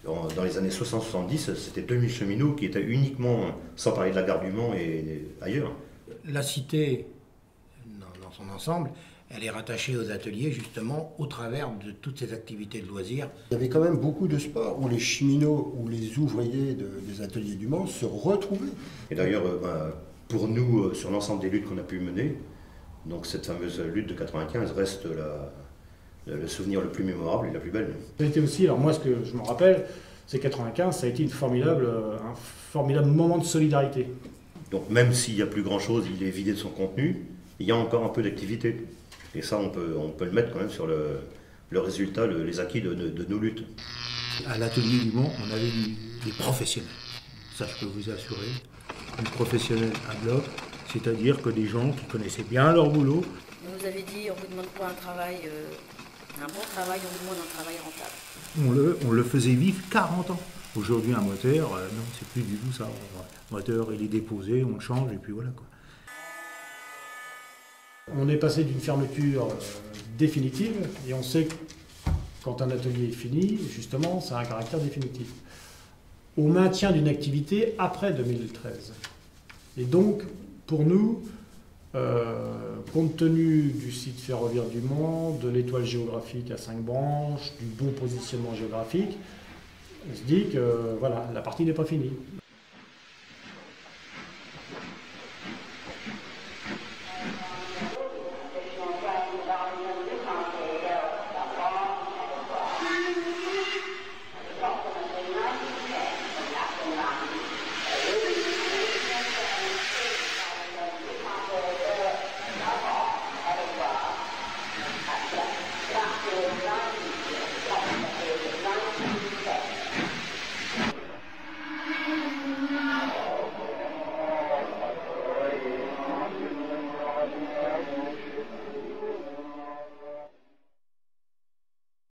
Dans les années 60-70, c'était 2000 cheminots qui étaient uniquement, sans parler de la gare du Mans et ailleurs. La cité, dans son ensemble, elle est rattachée aux ateliers justement au travers de toutes ces activités de loisirs. Il y avait quand même beaucoup de sports où les cheminots ou les ouvriers des ateliers du Mans se retrouvaient. Et d'ailleurs, pour nous, sur l'ensemble des luttes qu'on a pu mener, donc cette fameuse lutte de 95 reste le souvenir le plus mémorable et la plus belle. Ça a été aussi, alors moi ce que je me rappelle, c'est 95, ça a été un formidable moment de solidarité. Donc même s'il n'y a plus grand-chose, il est vidé de son contenu, il y a encore un peu d'activité. Et ça, on peut le mettre quand même sur le résultat, les acquis de nos luttes. À l'atelier du Mans, on avait des professionnels. Ça, je peux vous assurer. Des professionnels à bloc, c'est-à-dire que des gens qui connaissaient bien leur boulot. On nous avait dit, on vous demande pas un travail, un bon travail, on vous demande un travail rentable. On le faisait vivre 40 ans. Aujourd'hui, un moteur, non, c'est plus du tout ça. Le moteur, il est déposé, on le change et puis voilà quoi. On est passé d'une fermeture définitive et on sait que quand un atelier est fini, justement, ça a un caractère définitif. Au maintien d'une activité après 2013. Et donc, pour nous, compte tenu du site ferroviaire du Mans, de l'étoile géographique à 5 branches, du bon positionnement géographique, on se dit que voilà, la partie n'est pas finie.